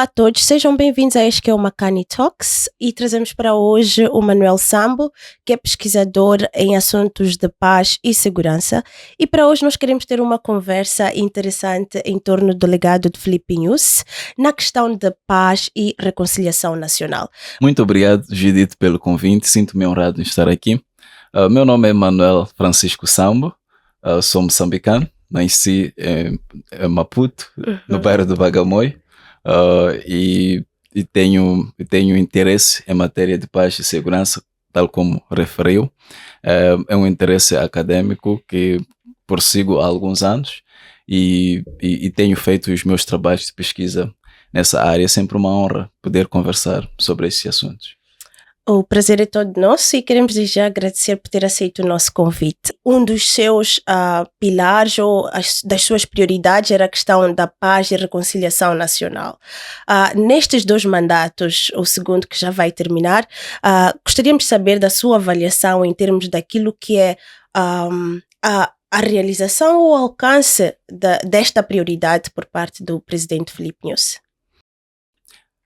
Olá a todos, sejam bem-vindos a este que é o Makani Talks e trazemos para hoje o Manuel Sambo, que é pesquisador em assuntos de paz e segurança, e para hoje nós queremos ter uma conversa interessante em torno do legado de Filipe Nyusi na questão de paz e reconciliação nacional. Muito obrigado, Judith, pelo convite, sinto-me honrado em estar aqui. Meu nome é Manuel Francisco Sambo, sou moçambicano, nasci em Maputo, no bairro do Bagamoyo. E tenho interesse em matéria de paz e segurança, tal como referiu. É um interesse acadêmico que prossigo há alguns anos e tenho feito os meus trabalhos de pesquisa nessa área. É sempre uma honra poder conversar sobre esses assuntos. O prazer é todo nosso e queremos já agradecer por ter aceito o nosso convite. Um dos seus pilares ou das suas prioridades era a questão da paz e reconciliação nacional. Nestes 2 mandatos, o segundo que já vai terminar, gostaríamos de saber da sua avaliação em termos daquilo que é a realização ou o alcance desta prioridade por parte do presidente Filipe Nyusi.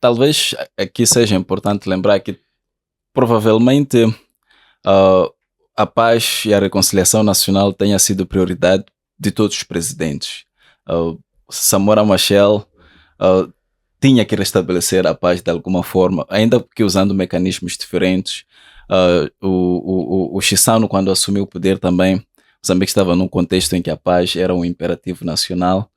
Talvez aqui seja importante lembrar que provavelmente a paz e a reconciliação nacional tenha sido prioridade de todos os presidentes. Samora Machel tinha que restabelecer a paz de alguma forma, ainda que usando mecanismos diferentes. O Chissano, quando assumiu o poder também, Moçambique estava num contexto em que a paz era um imperativo nacional.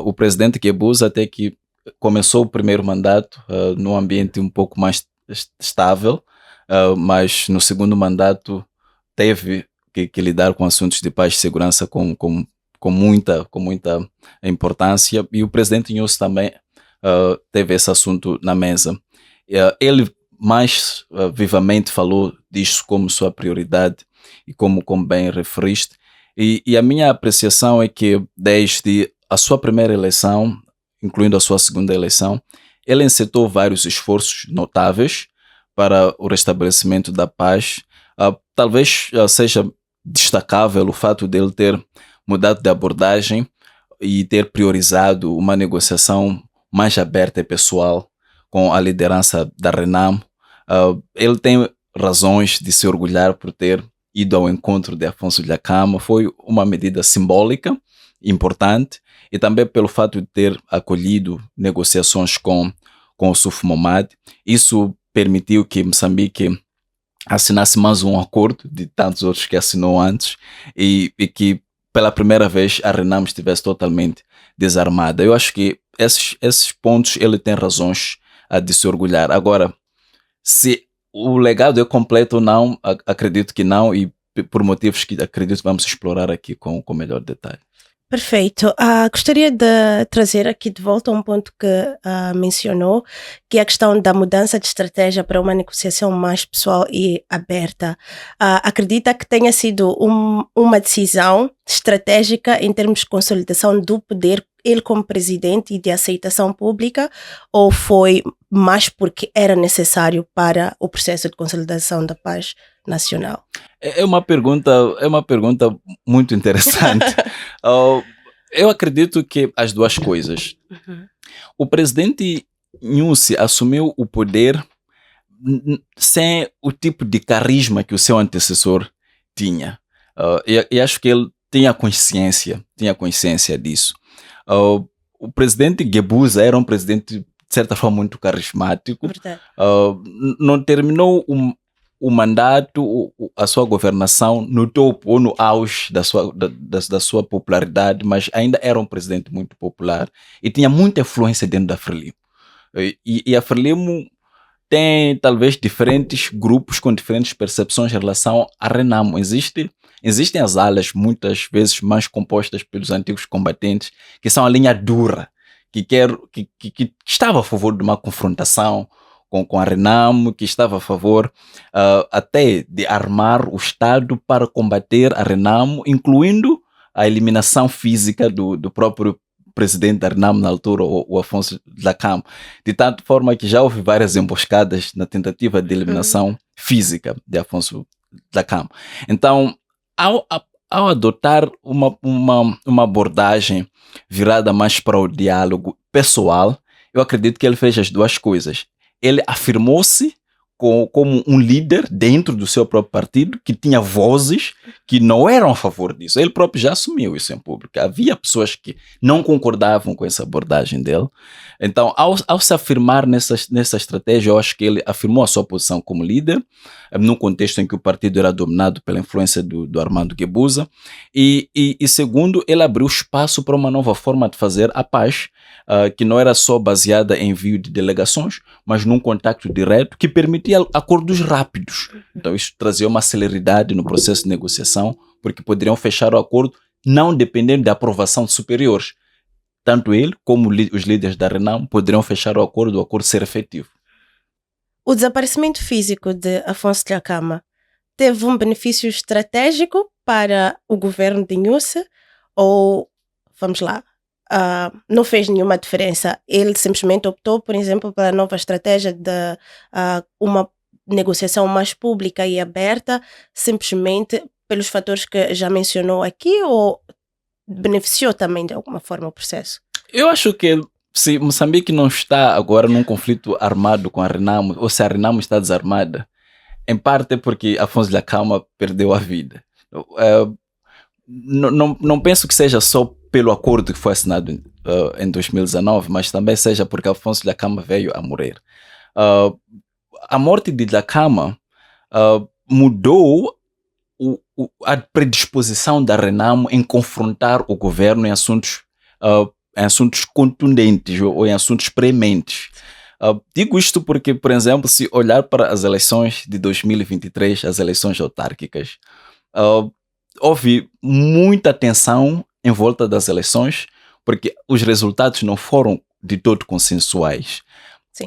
O presidente Guebuza até que começou o primeiro mandato num ambiente um pouco mais estável, mas no segundo mandato teve que lidar com assuntos de paz e segurança com muita importância, e o presidente Nyusi também teve esse assunto na mesa. Ele mais vivamente falou disso como sua prioridade e como bem referiste, e a minha apreciação é que desde a sua primeira eleição, incluindo a sua segunda eleição, ele encetou vários esforços notáveis para o restabelecimento da paz. Talvez seja destacável o fato dele ter mudado de abordagem e ter priorizado uma negociação mais aberta e pessoal com a liderança da Renamo. Ele tem razões de se orgulhar por ter ido ao encontro de Afonso Dhlakama. Foi uma medida simbólica, importante, e também pelo fato de ter acolhido negociações com o Suf Momad. Isso permitiu que Moçambique assinasse mais um acordo de tantos outros que assinou antes e que pela primeira vez a Renamo estivesse totalmente desarmada. Eu acho que esses pontos ele tem razões de se orgulhar. Agora, se o legado é completo ou não, acredito que não, e por motivos que acredito vamos explorar aqui com melhor detalhe. Perfeito. Gostaria de trazer aqui de volta um ponto que mencionou, que é a questão da mudança de estratégia para uma negociação mais pessoal e aberta. Acredita que tenha sido uma decisão estratégica em termos de consolidação do poder, ele como presidente, e de aceitação pública, ou foi mais porque era necessário para o processo de consolidação da paz nacional? É uma pergunta muito interessante. Eu acredito que as duas coisas. O presidente Nyusi assumiu o poder sem o tipo de carisma que o seu antecessor tinha. E acho que ele tinha consciência disso. O presidente Guebuza era um presidente, de certa forma, muito carismático. Não terminou o mandato, a sua governação no topo ou no auge da sua popularidade, mas ainda era um presidente muito popular e tinha muita influência dentro da Frelimo. E a Frelimo tem talvez diferentes grupos com diferentes percepções em relação à Renamo. Existem as alas muitas vezes mais compostas pelos antigos combatentes, que são a linha dura, que estava a favor de uma confrontação com a Renamo, que estava a favor até de armar o Estado para combater a Renamo, incluindo a eliminação física do próprio presidente da Renamo na altura, o Afonso Dhlakama, de tal forma que já houve várias emboscadas na tentativa de eliminação física de Afonso Dhlakama. Então, ao adotar uma abordagem virada mais para o diálogo pessoal eu acredito que ele fez as duas coisas. Ele afirmou-se como um líder dentro do seu próprio partido, que tinha vozes que não eram a favor disso. Ele próprio já assumiu isso em público. Havia pessoas que não concordavam com essa abordagem dele. Então, ao se afirmar nessa estratégia, eu acho que ele afirmou a sua posição como líder, num contexto em que o partido era dominado pela influência do Armando Guebuza. E segundo, ele abriu espaço para uma nova forma de fazer a paz, que não era só baseada em envio de delegações, mas num contacto direto que permitia acordos rápidos. Então isso trazia uma celeridade no processo de negociação, porque poderiam fechar o acordo não dependendo da aprovação de superiores. Tanto ele como os líderes da Renamo poderiam fechar o acordo ser efetivo. O desaparecimento físico de Afonso Dhlakama teve um benefício estratégico para o governo de Inhusse ou, vamos lá, não fez nenhuma diferença? Ele simplesmente optou, por exemplo, pela nova estratégia de uma negociação mais pública e aberta, simplesmente pelos fatores que já mencionou aqui, ou beneficiou também de alguma forma o processo? Eu acho que se Moçambique não está agora num conflito armado com a Renamo, ou se a Renamo está desarmada, em parte é porque Afonso Dhlakama perdeu a vida. Não penso que seja só pelo acordo que foi assinado em 2019, mas também seja porque Afonso Dhlakama veio a morrer. A morte de Dhlakama mudou a predisposição da Renamo em confrontar o governo em assuntos contundentes ou em assuntos prementes. Digo isto porque, por exemplo, se olhar para as eleições de 2023, as eleições autárquicas, houve muita tensão em volta das eleições, porque os resultados não foram de todo consensuais.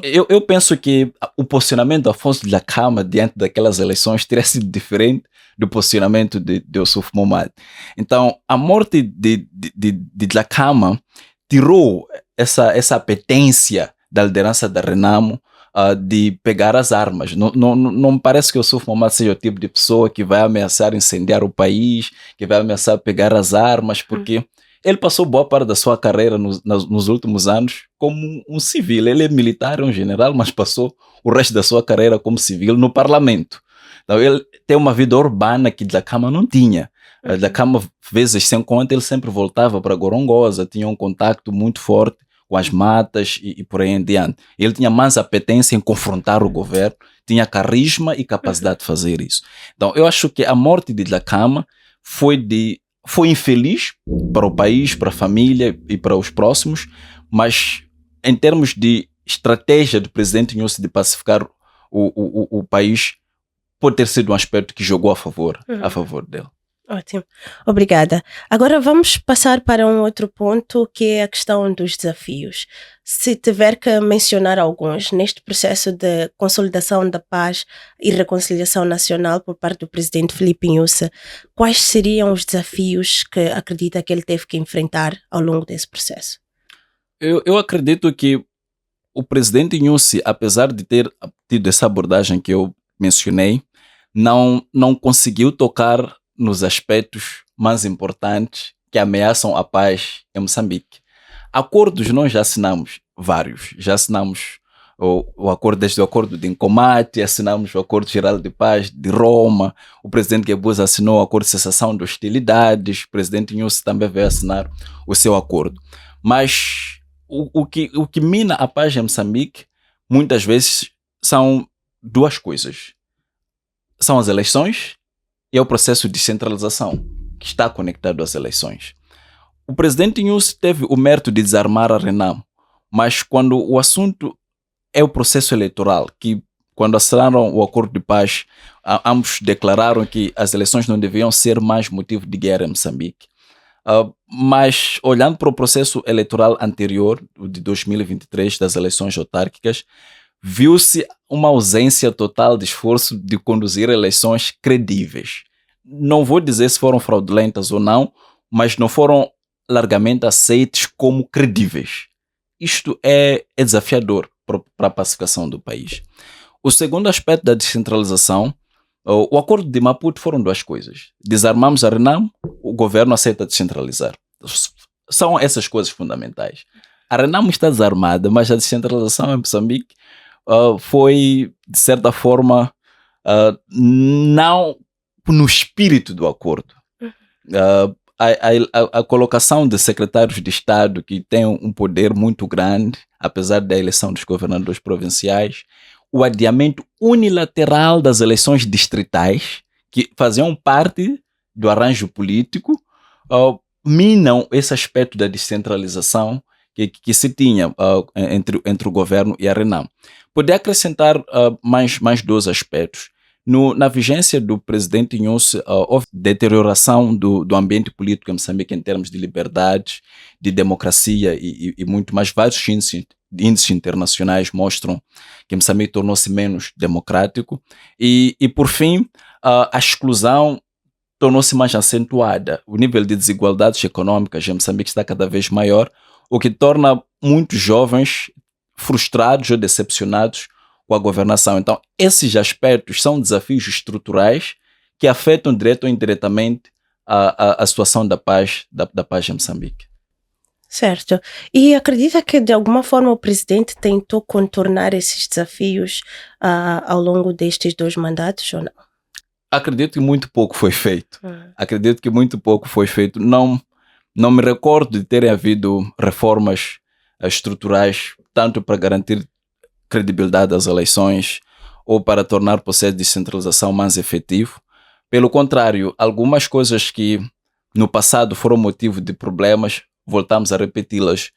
Eu penso que o posicionamento do Afonso Dhlakama diante daquelas eleições teria sido diferente do posicionamento de Yusuf Mahamat. Então, a morte de Dhlakama tirou essa apetência da liderança da Renamo de pegar as armas. Não me parece que o Yusuf Mahamat seja o tipo de pessoa que vai ameaçar incendiar o país, que vai ameaçar pegar as armas, porque ele passou boa parte da sua carreira nos últimos anos como um civil. Ele é militar, é um general, mas passou o resto da sua carreira como civil no parlamento. Então ele tem uma vida urbana que Dhlakama não tinha. Dhlakama, vezes sem conta, ele sempre voltava para Gorongosa, tinha um contato muito forte com as matas e por aí em diante. Ele tinha mais apetência em confrontar o governo, tinha carisma e capacidade de fazer isso. Então eu acho que a morte de Dhlakama foi infeliz para o país, para a família e para os próximos, mas em termos de estratégia do presidente Inhusse de pacificar o país, pode ter sido um aspecto que jogou a favor dele. Ótimo, obrigada. Agora vamos passar para um outro ponto, que é a questão dos desafios. Se tiver que mencionar alguns neste processo de consolidação da paz e reconciliação nacional por parte do presidente Filipe Inhusse, quais seriam os desafios que acredita que ele teve que enfrentar ao longo desse processo? Eu acredito que o presidente Inhusse, apesar de ter tido essa abordagem que eu mencionei, não conseguiu tocar nos aspectos mais importantes que ameaçam a paz em Moçambique. Acordos nós já assinamos vários. Já assinamos desde o acordo de Incomate, assinamos o Acordo Geral de Paz de Roma, o presidente Guebuza assinou o acordo de cessação de hostilidades, o presidente Inhusse também veio assinar o seu acordo. Mas o que mina a paz em Moçambique, muitas vezes, são duas coisas. São as eleições e é o processo de descentralização que está conectado às eleições. O presidente Inhusse teve o mérito de desarmar a Renamo, mas quando o assunto é o processo eleitoral, que quando assinaram o acordo de paz, ambos declararam que as eleições não deviam ser mais motivo de guerra em Moçambique. Mas olhando para o processo eleitoral anterior, o de 2023, das eleições autárquicas, viu-se uma ausência total de esforço de conduzir eleições credíveis. Não vou dizer se foram fraudulentas ou não, mas não foram largamente aceites como credíveis. Isto é desafiador para a pacificação do país. O segundo aspecto da descentralização, o acordo de Maputo, foram duas coisas. Desarmamos a Renamo, o governo aceita descentralizar. São essas coisas fundamentais. A Renamo está desarmada, mas a descentralização em Moçambique foi, de certa forma, não no espírito do acordo. A colocação de secretários de Estado que têm um poder muito grande, apesar da eleição dos governadores provinciais, o adiamento unilateral das eleições distritais, que faziam parte do arranjo político, minam esse aspecto da descentralização que se tinha entre o governo e a Renamo. Poder acrescentar mais dois aspectos. Na vigência do presidente Inhosse, houve deterioração do ambiente político em Moçambique em termos de liberdade, de democracia e muito mais. Vários índices internacionais mostram que Moçambique tornou-se menos democrático e por fim, a exclusão tornou-se mais acentuada. O nível de desigualdades econômicas em Moçambique está cada vez maior, o que torna muitos jovens frustrados ou decepcionados com a governação. Então, esses aspectos são desafios estruturais que afetam direto ou indiretamente a situação da paz em Moçambique. Certo. E acredita que de alguma forma o presidente tentou contornar esses desafios ao longo destes 2 mandatos ou não? Acredito que muito pouco foi feito. Acredito que muito pouco foi feito. Não me recordo de terem havido reformas estruturais, tanto para garantir credibilidade das eleições ou para tornar o processo de descentralização mais efetivo. Pelo contrário, algumas coisas que no passado foram motivo de problemas, voltamos a repeti-las.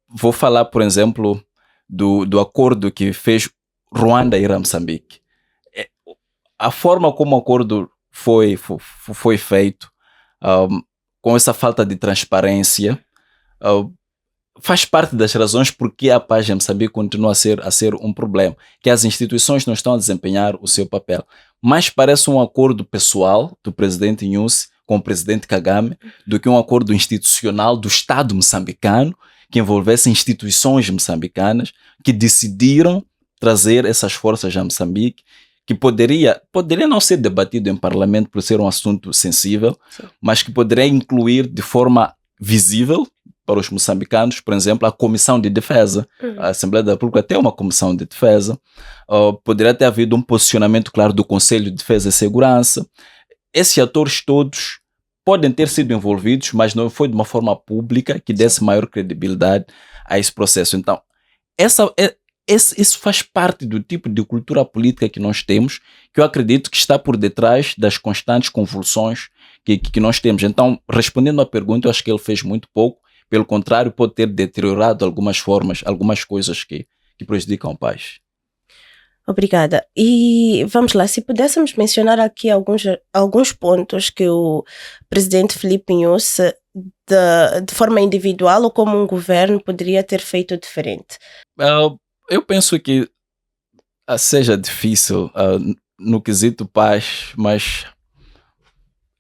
Vou falar, por exemplo, do acordo que fez Ruanda ir a Moçambique. A forma como o acordo foi feito, com essa falta de transparência, faz parte das razões por que a paz em Moçambique continua a ser um problema, que as instituições não estão a desempenhar o seu papel. Mas parece um acordo pessoal do presidente Inhosse com o presidente Kagame do que um acordo institucional do Estado moçambicano que envolvesse instituições moçambicanas que decidiram trazer essas forças a Moçambique, que poderia não ser debatido em parlamento por ser um assunto sensível, sim, mas que poderia incluir de forma visível para os moçambicanos, por exemplo, a Comissão de Defesa. A Assembleia da República tem uma Comissão de Defesa. Poderia ter havido um posicionamento claro do Conselho de Defesa e Segurança. Esses atores todos podem ter sido envolvidos, mas não foi de uma forma pública que desse maior credibilidade a esse processo. Então, isso faz parte do tipo de cultura política que nós temos, que eu acredito que está por detrás das constantes convulsões que nós temos. Então, respondendo à pergunta, eu acho que ele fez muito pouco. Pelo contrário, pode ter deteriorado algumas coisas que prejudicam a paz. Obrigada. E vamos lá, se pudéssemos mencionar aqui alguns pontos que o presidente Filipe Inhosse, de forma individual ou como um governo, poderia ter feito diferente. Eu penso que seja difícil no quesito paz, mas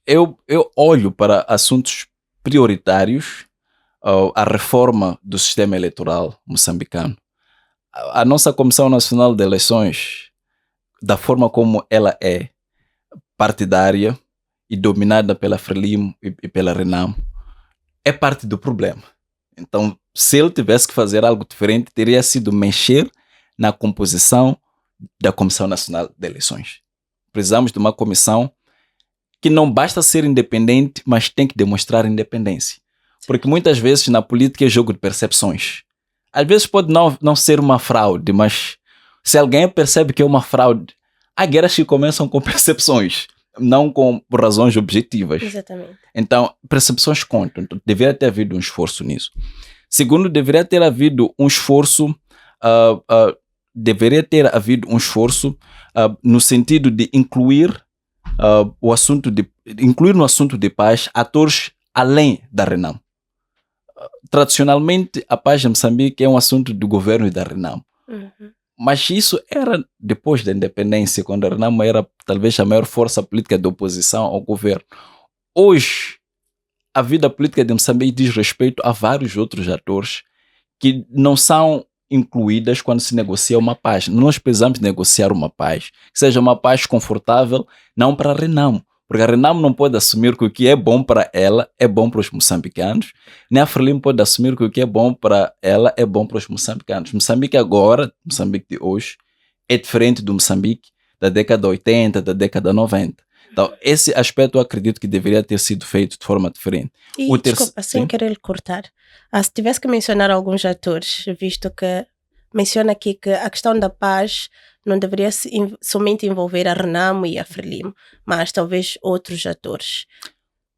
eu olho para assuntos prioritários, a reforma do sistema eleitoral moçambicano. A nossa Comissão Nacional de Eleições, da forma como ela é partidária e dominada pela Frelimo e pela Renamo, é parte do problema. Então, se ele tivesse que fazer algo diferente, teria sido mexer na composição da Comissão Nacional de Eleições. Precisamos de uma comissão que não basta ser independente, mas tem que demonstrar independência. Porque muitas vezes na política é jogo de percepções. Às vezes pode não ser uma fraude, mas se alguém percebe que é uma fraude, há guerras que começam com percepções, não com razões objetivas. Exatamente. Então, percepções contam. Então, deveria ter havido um esforço nisso. Segundo, deveria ter havido um esforço no sentido de incluir no assunto de paz atores além da Renamo. Tradicionalmente, a paz em Moçambique é um assunto do governo e da Renamo. Mas isso era depois da independência, quando a Renamo era talvez a maior força política de oposição ao governo. Hoje, a vida política de Moçambique diz respeito a vários outros atores que não são incluídas quando se negocia uma paz. Nós precisamos negociar uma paz, que seja uma paz confortável, não para a Renamo, Porque a Renamo não pode assumir que o que é bom para ela é bom para os moçambicanos, nem a Frelimo pode assumir que o que é bom para ela é bom para os moçambicanos. Moçambique agora, Moçambique de hoje, é diferente do Moçambique da década 80, da década 90. Então, esse aspecto eu acredito que deveria ter sido feito de forma diferente. E, desculpa, sem querer lhe cortar, se tivesse que mencionar alguns atores, visto que menciona aqui que a questão da paz não deveria somente envolver a Renamo e a Frelimo, mas talvez outros atores.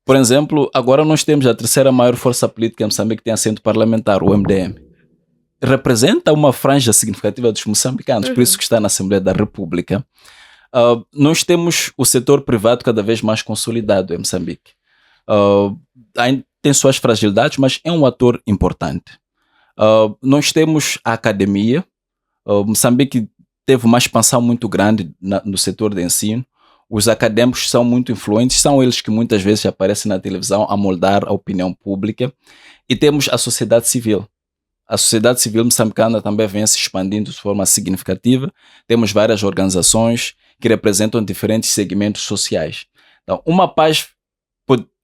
Por exemplo, agora nós temos a terceira maior força política em Moçambique que tem assento parlamentar, o MDM. Representa uma franja significativa dos moçambicanos, por isso que está na Assembleia da República. Nós temos o setor privado cada vez mais consolidado em Moçambique. Tem suas fragilidades, mas é um ator importante. Nós temos a academia. Moçambique teve uma expansão muito grande no setor de ensino. Os académicos são muito influentes, são eles que muitas vezes aparecem na televisão a moldar a opinião pública. E temos a sociedade civil. A sociedade civil moçambicana também vem se expandindo de forma significativa. Temos várias organizações que representam diferentes segmentos sociais. Então, uma paz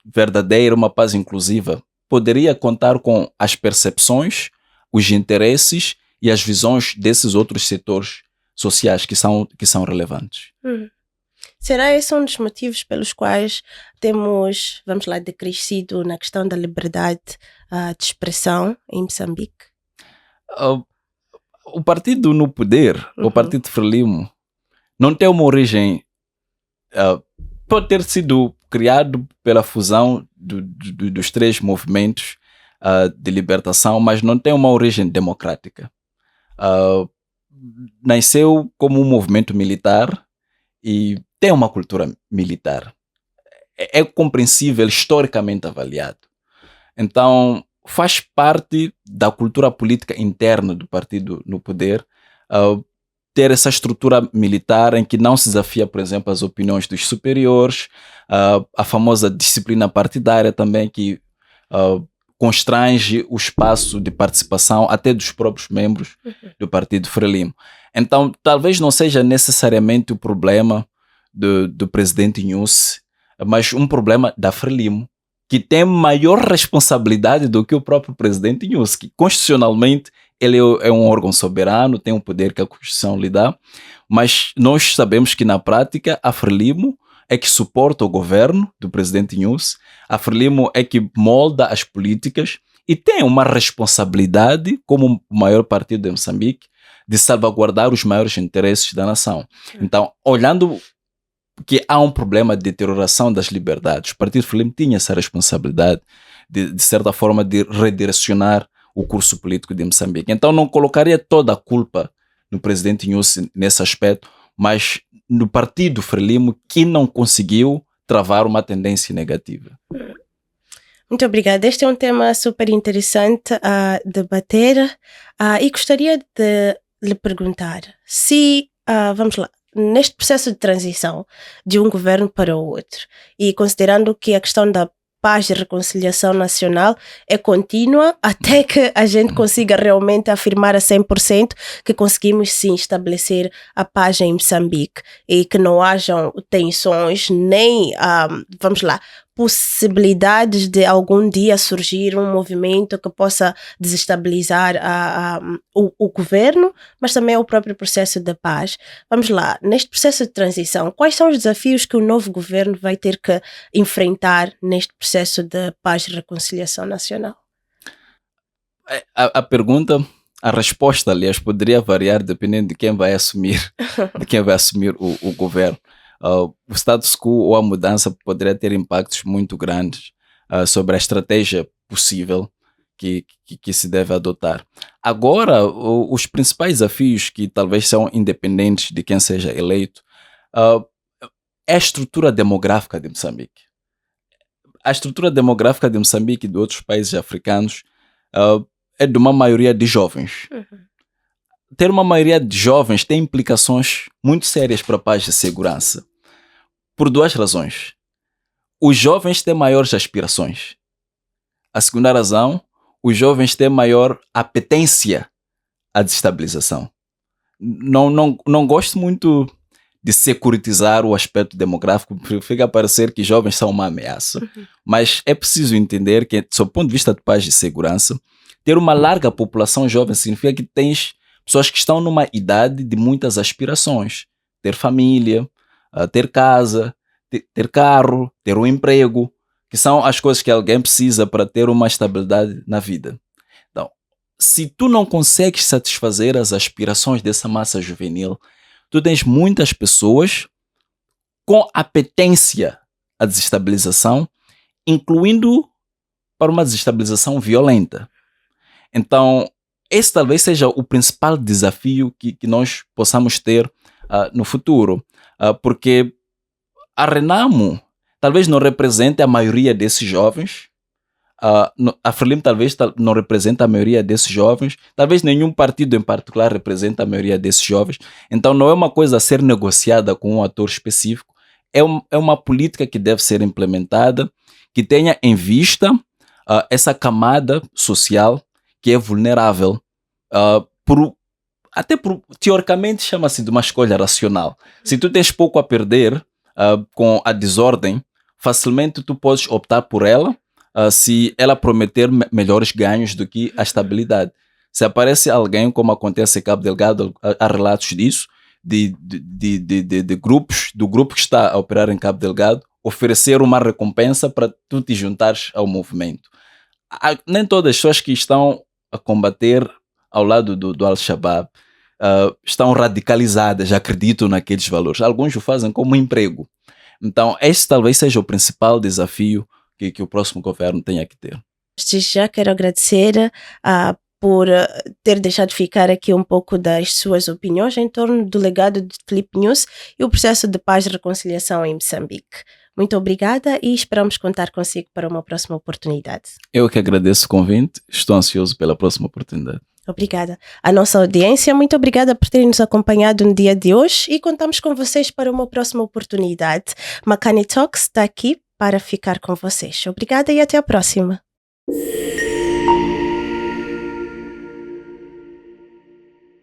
verdadeira, uma paz inclusiva, poderia contar com as percepções, os interesses e as visões desses outros setores sociais que são relevantes. Será esse um dos motivos pelos quais temos, vamos lá, decrescido na questão da liberdade de expressão em Moçambique? O partido no poder, o partido Frelimo, não tem uma origem, pode ter sido criado pela fusão dos três movimentos de libertação, mas não tem uma origem democrática. Nasceu como um movimento militar e tem uma cultura militar. É compreensível, historicamente avaliado. Então, faz parte da cultura política interna do partido no poder ter essa estrutura militar em que não se desafia, por exemplo, as opiniões dos superiores, a famosa disciplina partidária também que constrange o espaço de participação até dos próprios membros do partido Frelimo. Então, talvez não seja necessariamente o problema do presidente Nyusi, mas um problema da Frelimo, que tem maior responsabilidade do que o próprio presidente Nyusi, que constitucionalmente ele é um órgão soberano, tem um poder que a Constituição lhe dá, mas nós sabemos que na prática a Frelimo é que suporta o governo do presidente Nyusi, a Frelimo é que molda as políticas e tem uma responsabilidade, como o maior partido de Moçambique, de salvaguardar os maiores interesses da nação. Então, olhando que há um problema de deterioração das liberdades, o partido Frelimo tinha essa responsabilidade de certa forma, de redirecionar o curso político de Moçambique. Então, não colocaria toda a culpa no presidente Nyusi nesse aspecto, mas no partido Frelimo que não conseguiu travar uma tendência negativa. Muito obrigada. Este é um tema super interessante a debater e gostaria de lhe perguntar se, vamos lá, neste processo de transição de um governo para o outro e considerando que a questão da paz e reconciliação nacional é contínua até que a gente consiga realmente afirmar a 100% que conseguimos sim estabelecer a paz em Moçambique e que não hajam tensões nem, vamos lá, possibilidades de algum dia surgir um movimento que possa desestabilizar o governo, mas também o próprio processo de paz. Vamos lá, neste processo de transição, quais são os desafios que o novo governo vai ter que enfrentar neste processo de paz e reconciliação nacional? A pergunta, a resposta, aliás, poderia variar dependendo de quem vai assumir, o governo. O status quo ou a mudança poderia ter impactos muito grandes sobre a estratégia possível que se deve adotar. Agora, os principais desafios que talvez são independentes de quem seja eleito é a estrutura demográfica de Moçambique. A estrutura demográfica de Moçambique e de outros países africanos é de uma maioria de jovens. Ter uma maioria de jovens tem implicações muito sérias para a paz e segurança. Por duas razões. Os jovens têm maiores aspirações. A segunda razão, os jovens têm maior apetência à desestabilização. Não gosto muito de securitizar o aspecto demográfico, porque fica a parecer que jovens são uma ameaça. Mas é preciso entender que, sob o ponto de vista de paz e segurança, ter uma larga população jovem significa que tens pessoas que estão numa idade de muitas aspirações. Ter família, ter casa, ter carro, ter um emprego, que são as coisas que alguém precisa para ter uma estabilidade na vida. Então, se tu não consegues satisfazer as aspirações dessa massa juvenil, tu tens muitas pessoas com apetência à desestabilização, incluindo para uma desestabilização violenta. Então, esse talvez seja o principal desafio que nós possamos ter no futuro, porque a Renamo talvez não represente a maioria desses jovens, a Frelimo talvez não represente a maioria desses jovens, talvez nenhum partido em particular represente a maioria desses jovens, então não é uma coisa a ser negociada com um ator específico, é uma política que deve ser implementada, que tenha em vista essa camada social que é vulnerável, teoricamente chama-se de uma escolha racional. Se tu tens pouco a perder com a desordem, facilmente tu podes optar por ela se ela prometer melhores ganhos do que a estabilidade. Se aparece alguém, como acontece em Cabo Delgado, há relatos disso, de grupos, do grupo que está a operar em Cabo Delgado, oferecer uma recompensa para tu te juntares ao movimento. Nem todas as pessoas que estão a combater ao lado do Al-Shabaab estão radicalizadas, acreditam naqueles valores. Alguns o fazem como emprego. Então, este talvez seja o principal desafio que o próximo governo tenha que ter. Já quero agradecer por ter deixado ficar aqui um pouco das suas opiniões em torno do legado de Filipe Nhusi e o processo de paz e reconciliação em Moçambique. Muito obrigada e esperamos contar consigo para uma próxima oportunidade. Eu que agradeço o convite, estou ansioso pela próxima oportunidade. Obrigada. A nossa audiência, muito obrigada por terem nos acompanhado no dia de hoje e contamos com vocês para uma próxima oportunidade. Makani Talks está aqui para ficar com vocês. Obrigada e até a próxima.